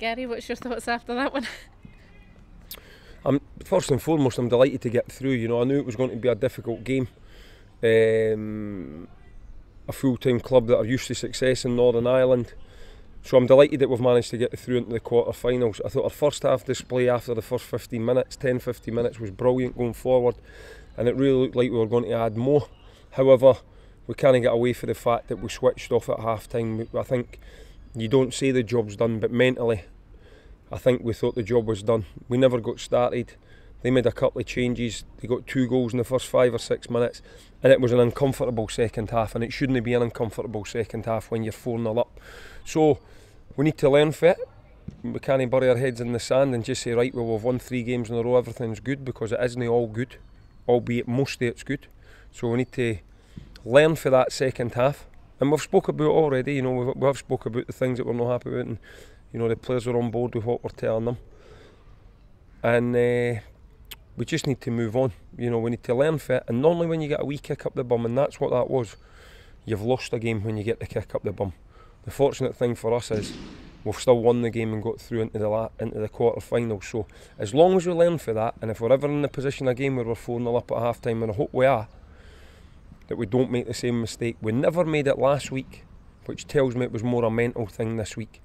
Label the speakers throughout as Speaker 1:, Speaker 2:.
Speaker 1: Gary, what's your thoughts after that one?
Speaker 2: First and foremost, I'm delighted to get through. You know, I knew it was going to be a difficult game. A full-time club that are used to success in Northern Ireland. So I'm delighted that we've managed to get through into the quarter-finals. I thought our first half display after the first 15 minutes, 10-15 minutes was brilliant going forward, and it really looked like we were going to add more. However, we can't get away from the fact that we switched off at half-time. I think you don't say the job's done, but mentally I think we thought the job was done. We never got started. They made a couple of changes. They got 2 goals in the first 5 or 6 minutes, and it was an uncomfortable second half, and it shouldn't be an uncomfortable second half when you're 4-0 up. So we need to learn from it. We can't bury our heads in the sand and just say, right, well, we've won 3 games in a row, everything's good, because it isn't all good, albeit mostly it's good. So we need to learn for that second half, and we've spoke about it already. You know, we've spoke about the things that we're not happy with, and you know, the players are on board with what we're telling them, and we just need to move on. You know, we need to learn from it. And normally when you get a wee kick up the bum, and that's what that was, you've lost a game when you get the kick up the bum. The fortunate thing for us is we've still won the game and got through into the quarter-finals. So as long as we learn from that, and if we're ever in the position again where we're 4-0 up at half-time, and I hope we are, that we don't make the same mistake. We never made it last week, which tells me it was more a mental thing this week,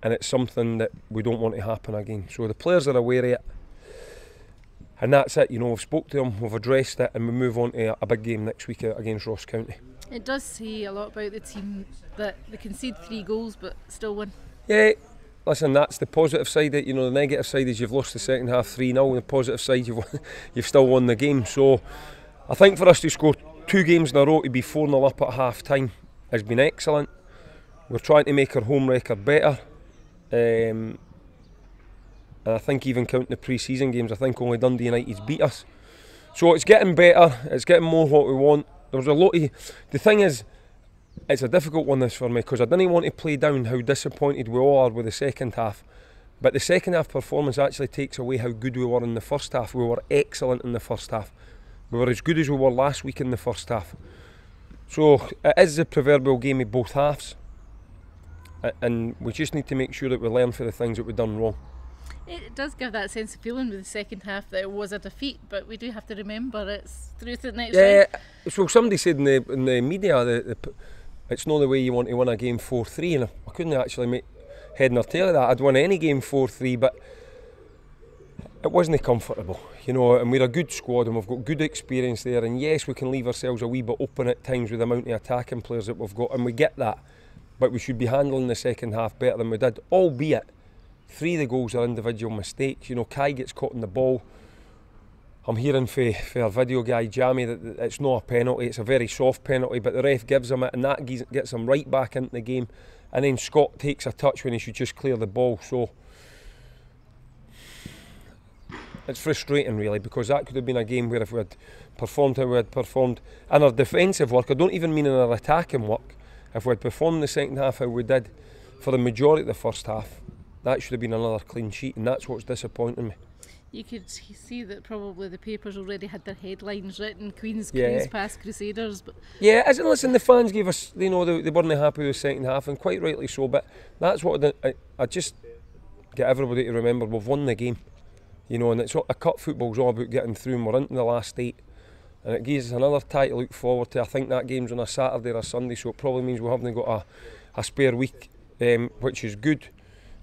Speaker 2: and it's something that we don't want to happen again. So the players are aware of it, and that's it. You know, we've spoke to them, we've addressed it, and we move on to a big game next week against Ross County.
Speaker 1: It does say a lot about the team that they concede 3 goals but still win.
Speaker 2: Yeah, listen, that's the positive side. You know, the negative side is you've lost the second half 3-0, and the positive side you've still won the game. So I think for us to score 2 games in a row to be 4-0 up at half time has been excellent. We're trying to make our home record better. And I think even counting the pre-season games, I think only Dundee United's beat us. So it's getting better, it's getting more what we want. There's a lot of... The thing is, it's a difficult one this for me, because I didn't want to play down how disappointed we all are with the second half. But the second half performance actually takes away how good we were in the first half. We were excellent in the first half. We were as good as we were last week in the first half. So it is the proverbial game of both halves. And we just need to make sure that we learn for the things that we've done wrong.
Speaker 1: It does give that sense of feeling with the second half that it was a defeat, but we do have to remember it's through to the next round.
Speaker 2: So somebody said in the media that it's not the way you want to win a game 4-3, and I couldn't actually make head nor tail of that. I'd win any game 4-3, but it wasn't comfortable, you know, and we're a good squad and we've got good experience there, and yes, we can leave ourselves a wee bit open at times with the amount of attacking players that we've got, and we get that, but we should be handling the second half better than we did, albeit 3 of the goals are individual mistakes. You know, Kai gets caught in the ball. I'm hearing for our video guy Jamie that it's not a penalty, it's a very soft penalty, but the ref gives him it, and that gets him right back into the game. And then Scott takes a touch when he should just clear the ball. So it's frustrating really, because that could have been a game where if we had performed how we had performed in our defensive work, I don't even mean in our attacking work, if we had performed in the second half how we did for the majority of the first half, that should have been another clean sheet, and that's what's disappointing me.
Speaker 1: You could see that probably the papers already had their headlines written, Queen's past Crusaders. But
Speaker 2: yeah, as in, listen, the fans gave us, you know, they weren't happy with the second half, and quite rightly so, but that's what I just get everybody to remember, we've won the game, you know, and it's a cup football's all about getting through, and we're into the last 8, and it gives us another tie to look forward to. I think that game's on a Saturday or a Sunday, so it probably means we haven't got a spare week, which is good.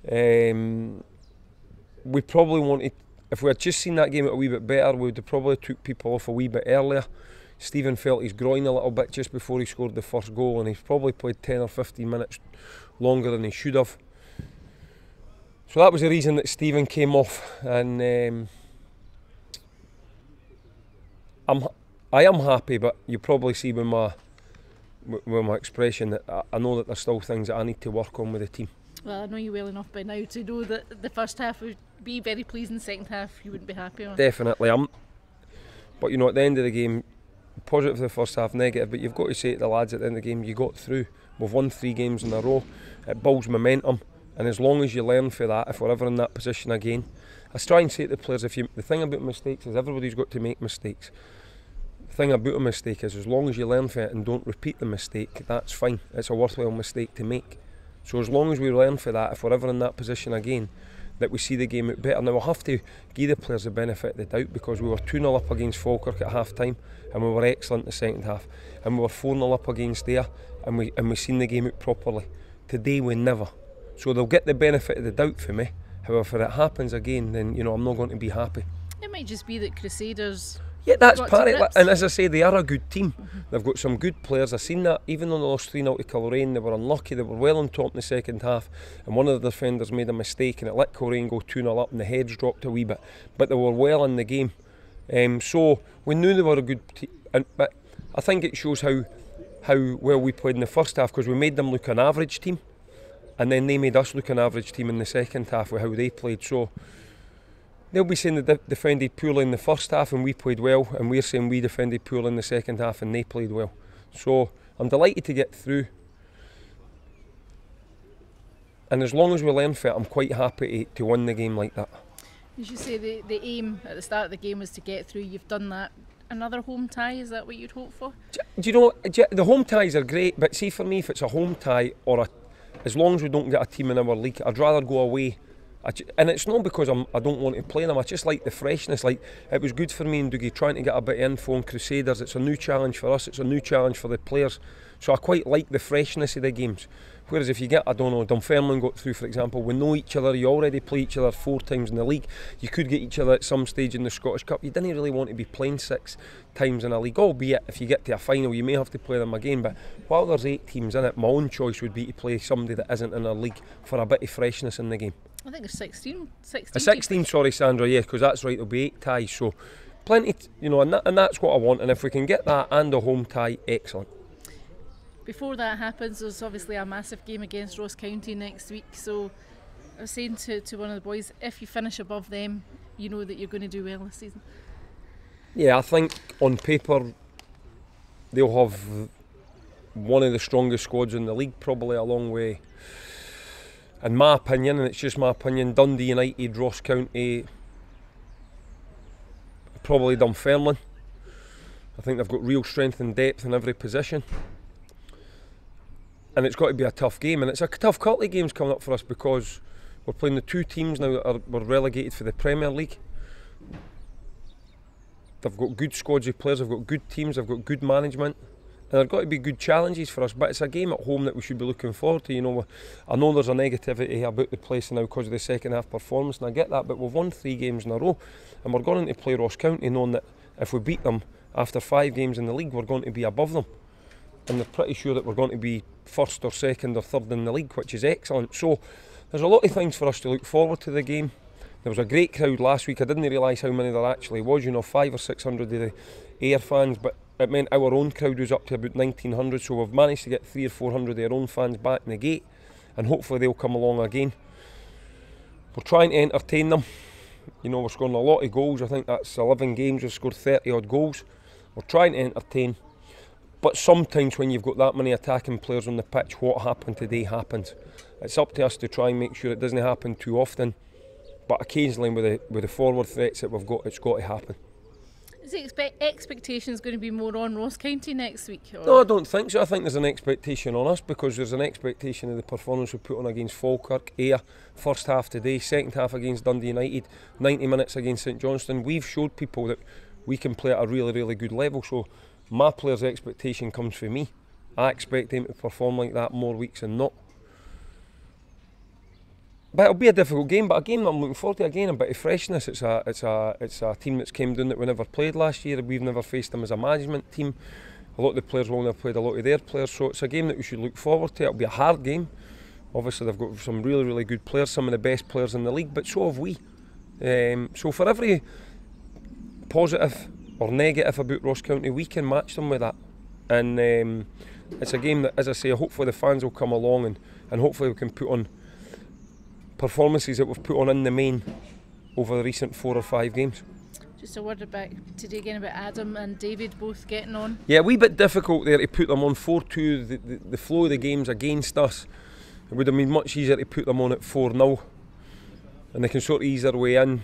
Speaker 2: We probably wanted, if we had just seen that game a wee bit better, we would have probably took people off a wee bit earlier. Stephen felt his groin a little bit just before he scored the first goal, and he's probably played 10 or 15 minutes longer than he should have. So that was the reason that Stephen came off, and I am happy, but you probably see with my expression that I know that there's still things that I need to work on with the team.
Speaker 1: Well, I know you well enough by now to know that the first half would be very pleasing, the second half you wouldn't be happy on.
Speaker 2: Definitely. But you know, at the end of the game, positive for the first half, negative, but you've got to say to the lads at the end of the game, you got through. We've won 3 games in a row. It builds momentum, and as long as you learn for that, if we're ever in that position again, I try and say to the players, the thing about mistakes is everybody's got to make mistakes. The thing about a mistake is as long as you learn from it and don't repeat the mistake, that's fine. It's a worthwhile mistake to make. So as long as we learn for that, if we're ever in that position again, that we see the game out better. Now we'll have to give the players the benefit of the doubt, because we were 2-0 up against Falkirk at half time and we were excellent in the second half, and we were 4-0 up against there and we seen the game out properly. Today we never. So they'll get the benefit of the doubt for me. However, if it happens again, then I'm not going to be happy.
Speaker 1: It might just be that Crusaders...
Speaker 2: Yeah, that's part of it. And as I say, they are a good team. They've got some good players. I've seen that. Even though they lost 3-0 to Coleraine, they were unlucky. They were well on top in the second half, and one of the defenders made a mistake and it let Coleraine go 2-0 up and the heads dropped a wee bit. But they were well in the game. So we knew they were a good team. But I think it shows how well we played in the first half, because we made them look an average team, and then they made us look an average team in the second half with how they played. So they'll be saying they defended poorly in the first half and we played well, and we're saying we defended poorly in the second half and they played well. So I'm delighted to get through, and as long as we learn from it, I'm quite happy to win the game like that.
Speaker 1: As you say, the aim at the start of the game was to get through. You've done that. Another home tie, is that what you'd hope for?
Speaker 2: Do you know, the home ties are great, but see, for me, if it's a home tie as long as we don't get a team in our league, I'd rather go away. And it's not because I don't want to play them, I just like the freshness. Like, it was good for me and Dougie trying to get a bit of info on Crusaders. It's a new challenge for us, it's a new challenge for the players. So I quite like the freshness of the games. Whereas if you get, I don't know, Dunfermline got through, for example, we know each other, you already play each other 4 times in the league. You could get each other at some stage in the Scottish Cup. You didn't really want to be playing 6 times in a league, albeit if you get to a final you may have to play them again. But while there's 8 teams in it, my own choice would be to play somebody that isn't in a league for a bit of freshness in the game.
Speaker 1: I think there's 16.
Speaker 2: 16, sorry Sandra, yeah, because that's right, there'll be 8 ties, so plenty, and that's what I want. And if we can get that and a home tie, excellent.
Speaker 1: Before that happens, there's obviously a massive game against Ross County next week. So I was saying to one of the boys, if you finish above them, you know that you're going to do well this season. Yeah,
Speaker 2: I think on paper they'll have one of the strongest squads in the league, probably along with, in my opinion, and it's just my opinion, Dundee United, Ross County, probably Dunfermline. I think they've got real strength and depth in every position. And it's got to be a tough game, and it's a tough couple of games coming up for us, because we're playing the 2 teams now that were relegated for the Premier League. They've got good squads of players, they've got good teams, they've got good management, and there've got to be good challenges for us. But it's a game at home that we should be looking forward to. I know there's a negativity about the place now because of the second half performance, and I get that, but we've won 3 games in a row, and we're going to play Ross County knowing that if we beat them after 5 games in the league, we're going to be above them. And they're pretty sure that we're going to be first or second or third in the league, which is excellent. So there's a lot of things for us to look forward to the game. There was a great crowd last week. I didn't realise how many there actually was, 500 or 600 of the Ayr fans, but it meant our own crowd was up to about 1900, so we've managed to get 300 or 400 of our own fans back in the gate, and hopefully they'll come along again. We're trying to entertain them. We're scoring a lot of goals. I think that's 11 games, we've scored 30 odd goals. We're trying to entertain. But sometimes when you've got that many attacking players on the pitch, what happened today happens. It's up to us to try and make sure it doesn't happen too often. But occasionally with the forward threats that we've got, it's got to happen.
Speaker 1: Is the expectations going to be more on Ross County next week? Or?
Speaker 2: No, I don't think so. I think there's an expectation on us, because there's an expectation of the performance we put on against Falkirk, Ayr, first half today, second half against Dundee United, 90 minutes against St Johnstone. We've showed people that we can play at a really, really good level. So my players' expectation comes from me. I expect them to perform like that more weeks than not. But it'll be a difficult game, but a game that I'm looking forward to. Again, a bit of freshness. It's a team that's came down that we never played last year. We've never faced them as a management team. A lot of the players will have played a lot of their players, so it's a game that we should look forward to. It'll be a hard game. Obviously they've got some really, really good players, some of the best players in the league, but so have we. So for every positive or negative about Ross County, we can match them with that. And it's a game that, as I say, hopefully the fans will come along, and hopefully we can put on performances that we've put on in the main over the recent 4 or 5 games.
Speaker 1: Just a word about today again about Adam and David both getting on.
Speaker 2: Yeah, a wee bit difficult there to put them on 4-2. The flow of the game's against us. It would have been much easier to put them on at 4-0, and they can sort of ease their way in.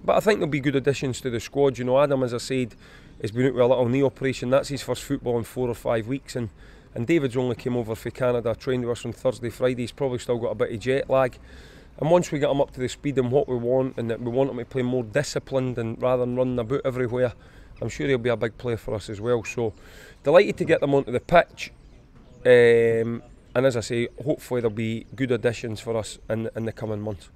Speaker 2: But I think they'll be good additions to the squad. Adam, as I said, has been out with a little knee operation. That's his first football in 4 or 5 weeks, and and David's only came over from Canada, trained with us on Thursday, Friday. He's probably still got a bit of jet lag, and once we get him up to the speed and what we want, and that we want him to play more disciplined and rather than running about everywhere, I'm sure he'll be a big player for us as well. So delighted to get them onto the pitch, and as I say, hopefully there'll be good additions for us in the coming months.